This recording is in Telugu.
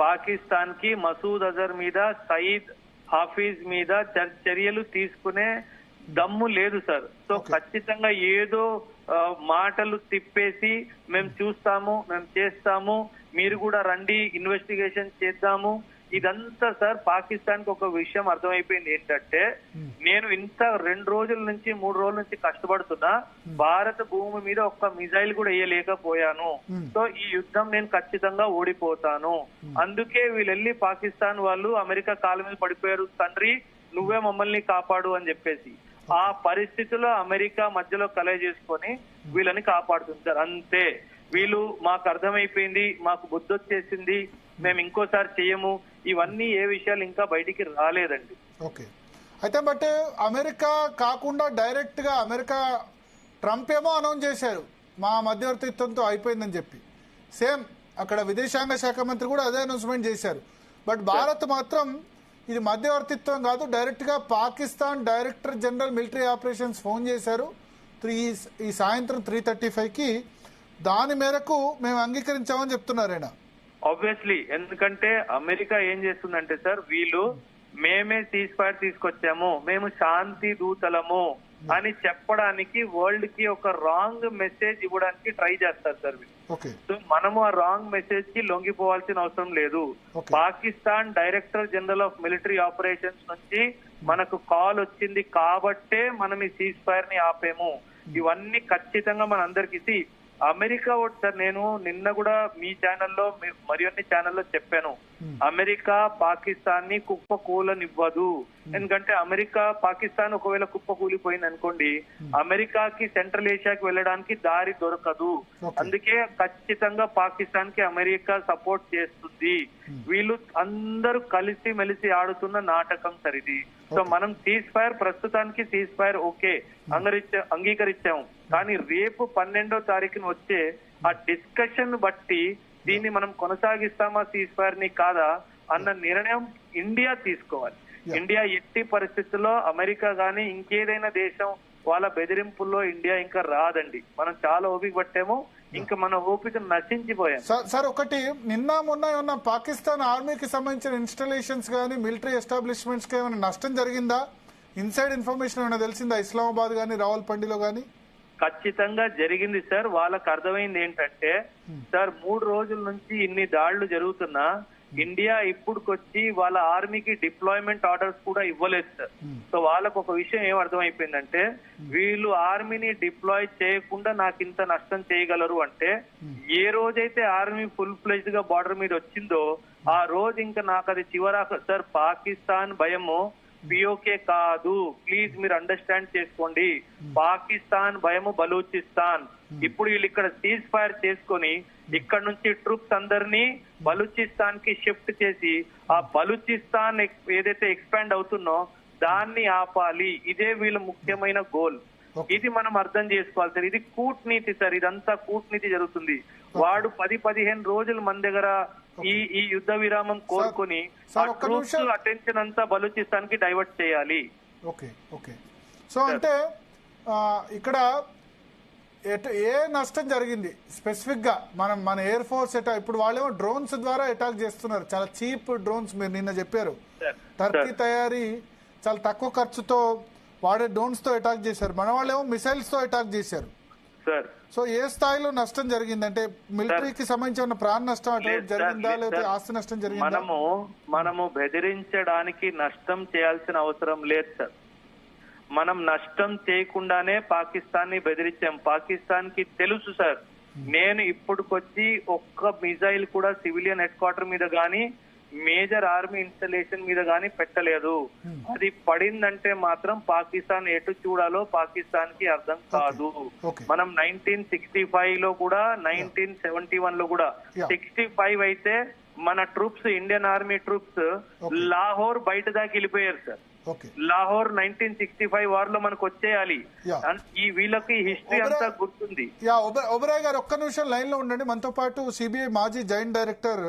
పాకిస్తాన్ కి మసూద్ అజర్ మీద, సయీద్ హాఫీజ్ మీద చర్యలు తీసుకునే దమ్ము లేదు సార్. సో ఖచ్చితంగా ఏదో మాటలు తిప్పేసి మేము చూస్తాము, మేము చేస్తాము, మీరు కూడా రండి ఇన్వెస్టిగేషన్ చేద్దాము, ఇదంతా సార్ పాకిస్తాన్ కి ఒక విషయం అర్థమైపోయింది ఏంటంటే, నేను ఇంత 2 రోజుల నుంచి 3 రోజుల నుంచి కష్టపడుతున్నా, భారత భూమి మీద ఒక్క మిజైల్ కూడా వేయలేకపోయాను. సో ఈ యుద్ధం నేను ఖచ్చితంగా ఓడిపోతాను. అందుకే వీళ్ళెళ్ళి పాకిస్తాన్ వాళ్ళు అమెరికా కాళ్ళ మీద పడిపోయారు, తండ్రి నువ్వే మమ్మల్ని కాపాడు అని చెప్పేసి. ఆ పరిస్థితిలో అమెరికా మధ్యలో కలయి చేసుకొని వీళ్ళని కాపాడుతుంటారు. అంతే, వీళ్ళు మాకు అర్థమైపోయింది, మాకు బుద్ధి వచ్చేసింది, మేము ఇంకోసారి చెయ్యము, ఇవన్నీ ఏ విషయాలు ఇంకా బయటికి రాలేదండి. ఓకే, అయితే బట్ అమెరికా కాకుండా డైరెక్ట్ గా అమెరికా ట్రంప్ ఏమో అనౌన్స్ చేశారు మా మధ్యవర్తిత్వంతో అయిపోయిందని చెప్పి. సేమ్ అక్కడ విదేశాంగ శాఖ మంత్రి కూడా అదే అనౌన్స్మెంట్ చేశారు. బట్ భారత్ మాత్రం ఇది మధ్యవర్తిత్వం కాదు, డైరెక్ట్ గా Pakistan director general military operations phone చేశారు ఈ సాయంత్రం 3:35కి. దాని మేరకు మేము అంగీకరించామని చెప్తున్నారు ఆయన. ఆబ్వియస్లీ, ఎందుకంటే అమెరికా ఏం చేస్తుందంటే సార్, వీళ్ళు మేమే సీజ్ఫైర్ తీసుకొచ్చాము, మేము శాంతి దూతలము అని చెప్పడానికి వరల్డ్ కి ఒక రాంగ్ మెసేజ్ ఇవ్వడానికి ట్రై చేస్తారు సార్ వీళ్ళు. సో మనము ఆ రాంగ్ మెసేజ్ కి లొంగిపోవాల్సిన అవసరం లేదు. Pakistan director general of military operations నుంచి మనకు కాల్ వచ్చింది కాబట్టే మనం ఈ సీజ్ ఫైర్ ని ఆపేము. ఇవన్నీ ఖచ్చితంగా మన అందరికి అమెరికా సార్, నేను నిన్న కూడా మీ ఛానల్లో మరిన్ని ఛానల్లో చెప్పాను, అమెరికా పాకిస్తాన్ ని కుప్ప కూలనివ్వదు. ఎందుకంటే అమెరికా పాకిస్తాన్ ఒకవేళ కుప్ప కూలిపోయింది అనుకోండి, అమెరికాకి సెంట్రల్ ఏషియాకి వెళ్ళడానికి దారి దొరకదు. అందుకే ఖచ్చితంగా పాకిస్తాన్ కి అమెరికా సపోర్ట్ చేస్తుంది. వీళ్ళు అందరూ కలిసి మెలిసి ఆడుతున్న నాటకం సార్ ఇది. సో మనం సీజ్ ఫైర్, ప్రస్తుతానికి సీజ్ ఫైర్ ఓకే అంగీకరించాము, కానీ రేపు 12వ తారీఖున వచ్చే ఆ డిస్కషన్ బట్టి దీన్ని మనం కొనసాగిస్తామా సీజ్ ఫైర్ ని కాదా అన్న నిర్ణయం ఇండియా తీసుకోవాలి. ఇండియా ఎట్టి పరిస్థితుల్లో అమెరికా గానీ ఇంకేదైనా దేశం వాళ్ళ బెదిరింపుల్లో ఇండియా ఇంకా రాదండి. మనం చాలా ఓపిక పట్టాము, ఇంకా మన ఓపిక నశించిపోయాం. సార్ ఒకటి, నిన్న మొన్న ఏమన్నా పాకిస్తాన్ ఆర్మీకి సంబంధించిన ఇన్స్టాలేషన్స్ గానీ మిలిటరీ ఎస్టాబ్లిష్మెంట్స్ కి ఏమైనా నష్టం జరిగిందా? ఇన్సైడ్ ఇన్ఫర్మేషన్ ఏమైనా తెలిసిందా ఇస్లామాబాద్ గానీ రావల్పిండిలో గానీ? ఖచ్చితంగా జరిగింది సార్. వాళ్ళకి అర్థమైంది ఏంటంటే సార్, 3 రోజుల నుంచి ఇన్ని దాడులు జరుగుతున్నా ఇండియా ఇప్పుడుకొచ్చి వాళ్ళ ఆర్మీకి డిప్లాయ్మెంట్ ఆర్డర్స్ కూడా ఇవ్వలేదు సార్. సో వాళ్ళకు ఒక విషయం ఏం అర్థమైపోయిందంటే, వీళ్ళు ఆర్మీని డిప్లాయ్ చేయకుండా నాకు ఇంత నష్టం చేయగలరు అంటే, ఏ రోజైతే ఆర్మీ ఫుల్ ఫ్లెజ్డ్ గా బార్డర్ మీద వచ్చిందో ఆ రోజు ఇంకా నాకు అది చివరాక సార్. పాకిస్తాన్ భయము పిఓకే కాదు, ప్లీజ్ మీరు అండర్స్టాండ్ చేసుకోండి. పాకిస్తాన్ భయము బలూచిస్తాన్. ఇప్పుడు వీళ్ళు ఇక్కడ సీజ్ ఫైర్ చేసుకొని ఇక్కడ నుంచి ట్రూప్స్ అందరినీ బలూచిస్తాన్ కి షిఫ్ట్ చేసి ఆ బలూచిస్తాన్ ఏదైతే ఎక్స్పాండ్ అవుతుందో దాన్ని ఆపాలి. ఇదే వీళ్ళ ముఖ్యమైన గోల్. ఇది మనం అర్థం చేసుకోవాలి సార్. ఇది కూట్నీతి సార్, ఇదంతా కూట్నీతి జరుగుతుంది. వాడు 10-15 రోజులు మన దగ్గర ఈ యుద్ధ విరామం కోరుకొని అటెన్షన్ అంతా బలూచిస్తాన్ కి డైవర్ట్ చేయాలి. ఓకే ఓకే, సో అంటే ఇక్కడ ఏ నష్టం జరిగింది స్పెసిఫిక్ గా? మన ఎయిర్ ఫోర్స్ ఇప్పుడు వాళ్ళేమో డ్రోన్స్ ద్వారా అటాక్ చేస్తున్నారు, చాలా చీప్ డ్రోన్స్. మీరు నిన్న చెప్పారు టర్కీ తయారీ చాలా తక్కువ ఖర్చుతో వాడే డ్రోన్స్ తో అటాక్ చేశారు. మన వాళ్ళేమో మిసైల్స్ తో అటాక్ చేశారు. సో ఏ స్థాయిలో నష్టం జరిగిందంటే మిలిటరీకి సంబంధించిన ప్రాణ నష్టం అటువంటి జరిగిందా, లేకపోతే ఆస్తి నష్టం జరిగిందా? మనము బెదిరించడానికి నష్టం చేయాల్సిన అవసరం లేదు సార్. మనం నష్టం చేయకుండానే పాకిస్తాన్ ని బెదిరించాం. పాకిస్తాన్ కి తెలుసు సార్, నేను ఇప్పుడుకొచ్చి ఒక్క మిజైల్ కూడా సివిలియన్ హెడ్ క్వార్టర్ మీద గానీ మేజర్ ఆర్మీ ఇన్స్టలేషన్ మీద గానీ పెట్టలేదు. అది పడిందంటే మాత్రం పాకిస్తాన్ ఎటు చూడాలో పాకిస్తాన్ కి అర్థం కాదు. మనం 1965 లో కూడా 1971 లో కూడా 65 అయితే మన troops, Indian army troops Lahore బయట దాకా వెళ్ళిపోయారు సార్. లాహోర్ 1965 వార్ లో మనకు వచ్చేయాలి. ఈ వీళ్ళకి హిస్టరీ అంతా గుర్తుంది. ఒబరాయ్ గారు ఒక్క నిమిషం లైన్ లో ఉండండి. మనతో పాటు సిబిఐ మాజీ జాయింట్ డైరెక్టర్